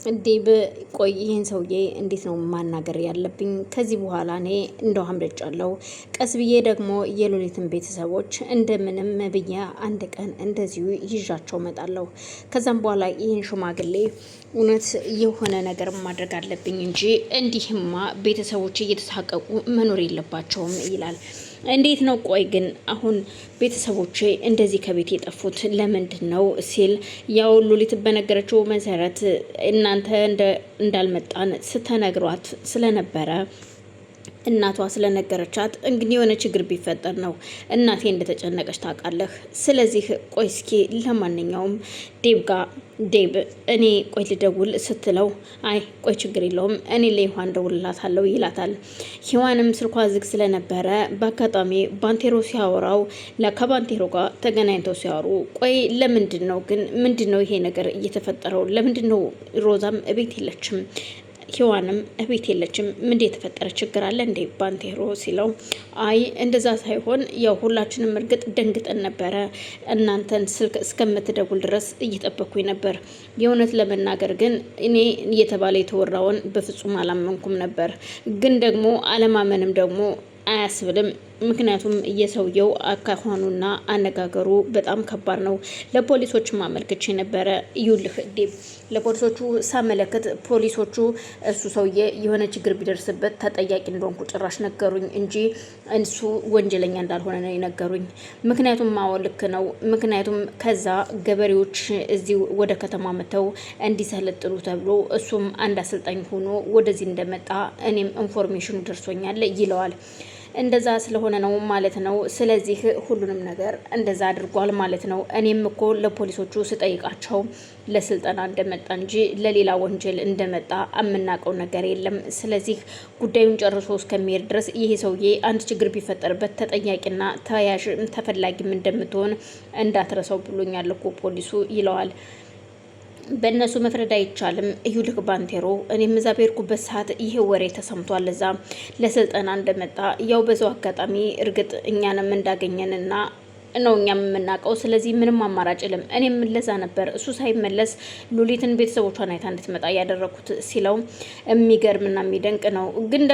ዴብ ቆይ ይህን ሰውዬ እንዴት ነው ማናገር ያለብኝ? ከዚህ በኋላ እኔ እንደው አምልጫለሁ። ቀስ ብዬ ደግሞ የሉሊትን ቤተሰቦች እንደምንም ብዬ አንድ ቀን እንደዚሁ ይዣቸው እመጣለሁ። ከዛም በኋላ ይህን ሽማግሌ እውነት የሆነ ነገር ማድረግ አለብኝ እንጂ እንዲህማ ቤተሰቦች እየተሳቀቁ መኖር የለባቸውም ይላል። እንዴት ነው ቆይ ግን አሁን ቤተሰቦቼ እንደዚህ ከቤት የጠፉት ለምንድን ነው ሲል ያው ሉሊት በነገረችው መሰረት እናንተ እንዳልመጣን ስተነግሯት ስለነበረ እናቷ ስለነገረቻት እንግዲህ የሆነ ችግር ቢፈጠር ነው እናቴ እንደተጨነቀች ታውቃለህ። ስለዚህ ቆይ እስኪ ለማንኛውም ዴብ እኔ ቆይ ልደውል ስትለው አይ ቆይ ችግር የለውም እኔ ለይዋን ደውልላታለሁ ይላታል። ሂዋንም ስልኳ ዝግ ስለነበረ በአጋጣሚ ባንቴሮ ሲያወራው ከባንቴሮ ጋር ተገናኝተው ሲያወሩ ቆይ ለምንድን ነው ግን ምንድን ነው ይሄ ነገር እየተፈጠረው? ለምንድን ነው ሮዛም እቤት የለችም ሂዋንም እቤት የለችም? ምን የተፈጠረ ችግር አለ እንዴ ባንቴሮ ሲለው አይ እንደዛ ሳይሆን ያው ሁላችንም እርግጥ ደንግጠን ነበረ። እናንተን ስልክ እስከምትደውል ድረስ እየጠበኩኝ ነበር። የእውነት ለመናገር ግን እኔ እየተባለ የተወራውን በፍጹም አላመንኩም ነበር። ግን ደግሞ አለማመንም ደግሞ አያስብልም። ምክንያቱም የሰውየው አካኋኑና አነጋገሩ በጣም ከባድ ነው። ለፖሊሶች ማመልከች ነበረ። ይኸውልህ ዴብ ለፖሊሶቹ ሳመለክት ፖሊሶቹ እሱ ሰውዬ የሆነ ችግር ቢደርስበት ተጠያቂ እንደሆንኩ ጭራሽ ነገሩኝ እንጂ እሱ ወንጀለኛ እንዳልሆነ ነው የነገሩኝ። ምክንያቱም ማወ ልክ ነው። ምክንያቱም ከዛ ገበሬዎች እዚህ ወደ ከተማ መተው እንዲሰለጥኑ ተብሎ እሱም አንድ አሰልጣኝ ሆኖ ወደዚህ እንደመጣ እኔም ኢንፎርሜሽኑ ደርሶኛል ይለዋል። እንደዛ ስለሆነ ነው ማለት ነው። ስለዚህ ሁሉንም ነገር እንደዛ አድርጓል ማለት ነው። እኔም እኮ ለፖሊሶቹ ስጠይቃቸው ለስልጠና እንደመጣ እንጂ ለሌላ ወንጀል እንደመጣ የምናውቀው ነገር የለም። ስለዚህ ጉዳዩን ጨርሶ እስከሚሄድ ድረስ ይሄ ሰውዬ አንድ ችግር ቢፈጠርበት ተጠያቂና ተያዥ ተፈላጊም እንደምትሆን እንዳትረሳው ብሎኛል እኮ ፖሊሱ ይለዋል። በእነሱ መፍረድ አይቻልም። ይኸውልህ ባንቴሮ እኔም እዛ በሄድኩበት ሰዓት ይሄ ወሬ ተሰምቷል። እዛ ለስልጠና እንደመጣ ያው በዛው አጋጣሚ እርግጥ እኛንም እንዳገኘንና ነው እኛም የምናውቀው። ስለዚህ ምንም አማራጭ የለም። እኔም ለዛ ነበር እሱ ሳይመለስ ሉሊትን ቤተሰቦቿን አይታ እንድትመጣ ያደረኩት ሲለው የሚገርምና የሚደንቅ ነው። ግን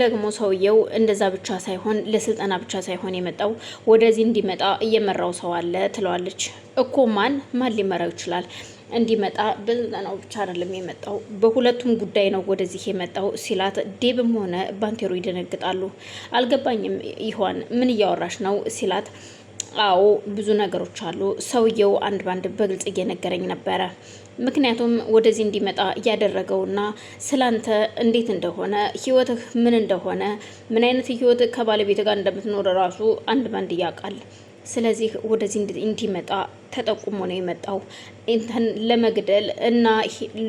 ደግሞ ሰውየው እንደዛ ብቻ ሳይሆን ለስልጠና ብቻ ሳይሆን የመጣው ወደዚህ እንዲመጣ እየመራው ሰው አለ ትለዋለች። እኮ ማን ሊመራው ይችላል? እንዲመጣ በስልጠናው ብቻ አይደለም የመጣው በሁለቱም ጉዳይ ነው ወደዚህ የመጣው ሲላት ዴብም ሆነ ባንቴሮ ይደነግጣሉ። አልገባኝም ይሆን ምን እያወራሽ ነው ሲላት አዎ ብዙ ነገሮች አሉ። ሰውየው አንድ ባንድ በግልጽ እየነገረኝ ነበረ። ምክንያቱም ወደዚህ እንዲመጣ እያደረገውና ስላንተ እንዴት እንደሆነ ህይወትህ ምን እንደሆነ ምን አይነት ህይወት ከባለቤት ጋር እንደምትኖር ራሱ አንድ ባንድ ያውቃል። ስለዚህ ወደዚህ እንዲመጣ ተጠቁሞ ነው የመጣው እንተን ለመግደል እና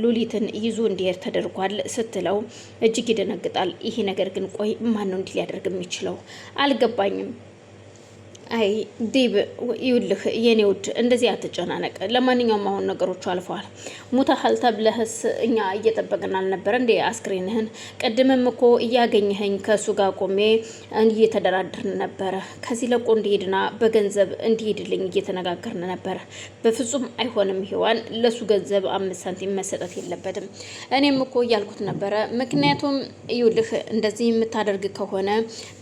ሉሊትን ይዞ እንዲሄድ ተደርጓል ስትለው እጅግ ይደነግጣል። ይሄ ነገር ግን ቆይ ማን ነው እንዲህ ሊያደርግ የሚችለው? አልገባኝም። አይ ዴብ ይውልህ የኔ ውድ እንደዚህ አትጨናነቅ። ለማንኛውም አሁን ነገሮቹ አልፈዋል። ሙታሃል ተብለህስ እኛ እየጠበቅን አልነበረ እንዴ አስክሬንህን? ቅድምም እኮ እያገኘኸኝ ከእሱ ጋር ቆሜ እየተደራደርን ነበረ። ከዚህ ለቆ እንዲሄድና በገንዘብ እንዲሄድልኝ እየተነጋገርን ነበረ። በፍጹም አይሆንም ሂዋን፣ ለሱ ገንዘብ 5 ሳንቲም መሰጠት የለበትም። እኔም እኮ እያልኩት ነበረ። ምክንያቱም ይውልህ እንደዚህ የምታደርግ ከሆነ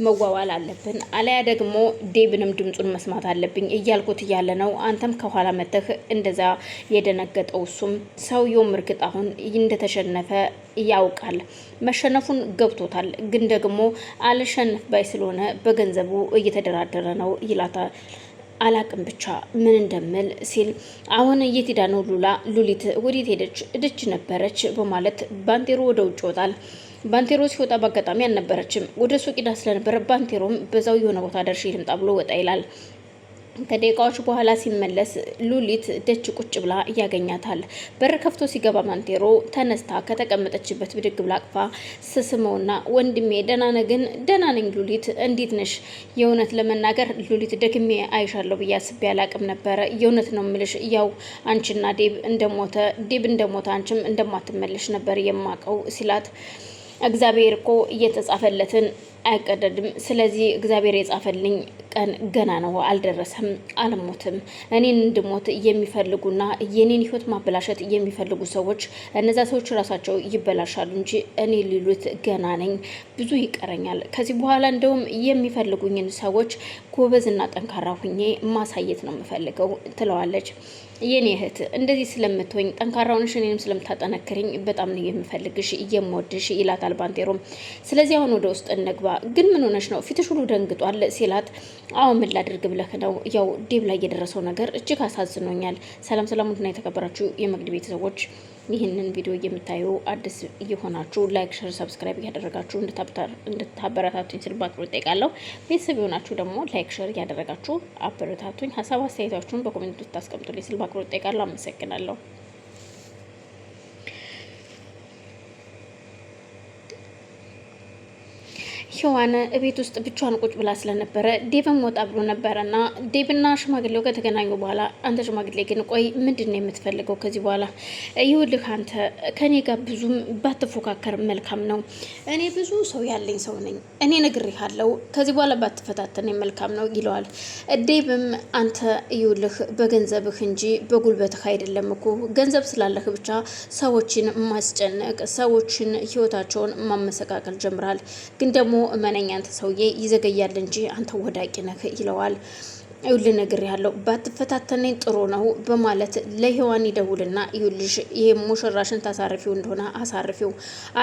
መዋዋል አለብን፣ አለያ ደግሞ ዴብንም ድምጹን መስማት አለብኝ እያልኩት እያለ ነው አንተም ከኋላ መተህ እንደዛ የደነገጠው። እሱም ሰውየውም እርግጥ አሁን እንደተሸነፈ ያውቃል፣ መሸነፉን ገብቶታል። ግን ደግሞ አልሸነፍ ባይ ስለሆነ በገንዘቡ እየተደራደረ ነው ይላታል። አላቅም ብቻ ምን እንደምል ሲል አሁን የት ሄዳ ነው ሉሊት ወዴት ሄደች? እድች ነበረች በማለት ባንቴሮ ወደ ውጭ ይወጣል። ባንቴሮ ሲወጣ በአጋጣሚ አልነበረችም። ወደ ሱቅ ሄዳ ስለነበረ ባንቴሮም በዛው የሆነ ቦታ ደርሼ ልምጣ ብሎ ወጣ ይላል። ከደቂቃዎች በኋላ ሲመለስ ሉሊት ደጅ ቁጭ ብላ ያገኛታል። በር ከፍቶ ሲገባ ባንቴሮ ተነስታ ከተቀመጠችበት ብድግ ብላ አቅፋ ስስመውና ወንድሜ ደህና ነህ? ግን ደህና ነኝ ሉሊት፣ እንዴት ነሽ? የእውነት ለመናገር ሉሊት ደግሜ አይሻለሁ ብዬ አስቤ አላቅም ነበረ። የእውነት ነው ምልሽ፣ ያው አንቺና ዴብ እንደሞተ አንቺም እንደማትመለሽ ነበር የማውቀው ሲላት እግዚአብሔር እኮ እየተጻፈለትን አይቀደድም። ስለዚህ እግዚአብሔር የጻፈልኝ ቀን ገና ነው፣ አልደረሰም፣ አልሞትም። እኔን እንድሞት የሚፈልጉና የኔን ህይወት ማበላሸት የሚፈልጉ ሰዎች እነዛ ሰዎች ራሳቸው ይበላሻሉ እንጂ እኔ ሊሉት ገና ነኝ፣ ብዙ ይቀረኛል። ከዚህ በኋላ እንደውም የሚፈልጉኝን ሰዎች ጎበዝና ጠንካራ ሁኜ ማሳየት ነው የምፈልገው ትለዋለች። የኔ እህት እንደዚህ ስለምትወኝ ጠንካራ ሆነሽ እኔንም ስለምታጠነክርኝ በጣም ነው የምፈልግሽ የምወድሽ ይላታል ባንቴሮም። ስለዚህ አሁን ወደ ውስጥ እንግባ። ግን ምን ሆነሽ ነው? ፊትሽ ሁሉ ደንግጧል ሲላት፣ አዎ ምን ላድርግ ብለህ ነው? ያው ዴብ ላይ የደረሰው ነገር እጅግ አሳዝኖኛል። ሰላም ሰላም፣ ውድና የተከበራችሁ የመግድ ቤተሰቦች ይህንን ቪዲዮ የምታዩ አዲስ እየሆናችሁ ላይክ፣ ሸር፣ ሰብስክራይብ እያደረጋችሁ እንድታበረታቱኝ ስል በአክብሮት እጠይቃለሁ። ቤተሰብ የሆናችሁ ደግሞ ላይክ፣ ሸር እያደረጋችሁ አበረታቱኝ። ሀሳብ አስተያየታችሁን በኮሜንት ልታስቀምጡልኝ ስል በአክብሮት እጠይቃለሁ። አመሰግናለሁ። ሔዋን ቤት ውስጥ ብቻዋን ቁጭ ብላ ስለነበረ ዴቭም ወጣ ብሎ ነበረና ዴቭና ሽማግሌው ከተገናኙ በኋላ አንተ ሽማግሌ ግን ቆይ ምንድን ነው የምትፈልገው ከዚህ በኋላ? ይኸውልህ አንተ ከኔ ጋር ብዙም ባትፎካከር መልካም ነው። እኔ ብዙ ሰው ያለኝ ሰው ነኝ። እኔ ነግሬሃለሁ፣ ከዚህ በኋላ ባትፈታተን መልካም ነው ይለዋል። ዴቭም አንተ ይኸውልህ በገንዘብህ እንጂ በጉልበትህ አይደለም እኮ። ገንዘብ ስላለህ ብቻ ሰዎችን ማስጨነቅ፣ ሰዎችን ህይወታቸውን ማመሰቃቀል ጀምራል። ግን ደግሞ እመነኛ አንተ ሰውዬ ይዘገያል እንጂ አንተ ወዳቂ ነህ ይለዋል። ይኸውልህ ነግሬሃለሁ ባትፈታተነኝ ጥሩ ነው በማለት ለሔዋን ይደውልና ይኸውልሽ ይሄ ሙሽራሽን ታሳርፊው እንደሆነ አሳርፊው፣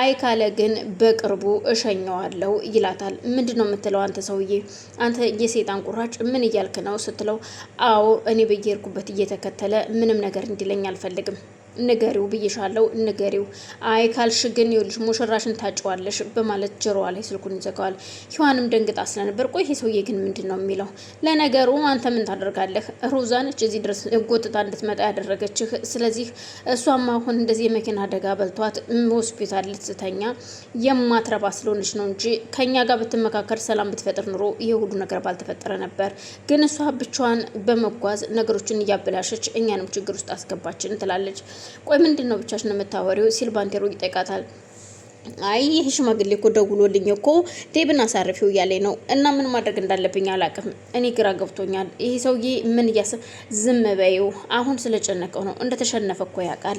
አይ ካለ ግን በቅርቡ እሸኘዋለሁ ይላታል። ምንድነው የምትለው አንተ ሰውዬ? አንተ የሰይጣን ቁራጭ ምን እያልክ ነው ስትለው፣ አዎ እኔ በየሄድኩበት እየተከተለ ምንም ነገር እንዲለኝ አልፈልግም። ንገሪው ብዬሻለሁ፣ ንገሪው። አይ ካልሽ ግን ይኸውልሽ ሙሽራሽን ታጭዋለሽ በማለት ጆሮዋ ላይ ስልኩን ይዘጋዋል። ሔዋንም ደንግጣ ስለነበር ቆይ ይሄ ሰውዬ ግን ምንድን ነው የሚለው? ለነገሩ አንተ ምን ታደርጋለህ? ሮዛ ነች እዚህ ድረስ ጎትታ እንድትመጣ ያደረገችህ። ስለዚህ እሷም አሁን እንደዚህ የመኪና አደጋ በልቷት ሆስፒታል ልትተኛ የማትረባ ስለሆነች ነው እንጂ ከኛ ጋር ብትመካከር ሰላም ብትፈጥር ኑሮ ይሄ ሁሉ ነገር ባልተፈጠረ ነበር። ግን እሷ ብቻዋን በመጓዝ ነገሮችን እያበላሸች እኛንም ችግር ውስጥ አስገባችን ትላለች። ቆይ ምንድን ነው ብቻሽን የምታወሪው ሲል ባንቴሮ ይጠይቃታል። አይ ይህ ሽማግሌ እኮ ደውሎልኝ እኮ ዴብን አሳርፊው እያለኝ ነው እና ምን ማድረግ እንዳለብኝ አላውቅም። እኔ ግራ ገብቶኛል። ይሄ ሰውዬ ምን ዝም በይው፣ አሁን ስለጨነቀው ነው፣ እንደተሸነፈ እኮ ያውቃል።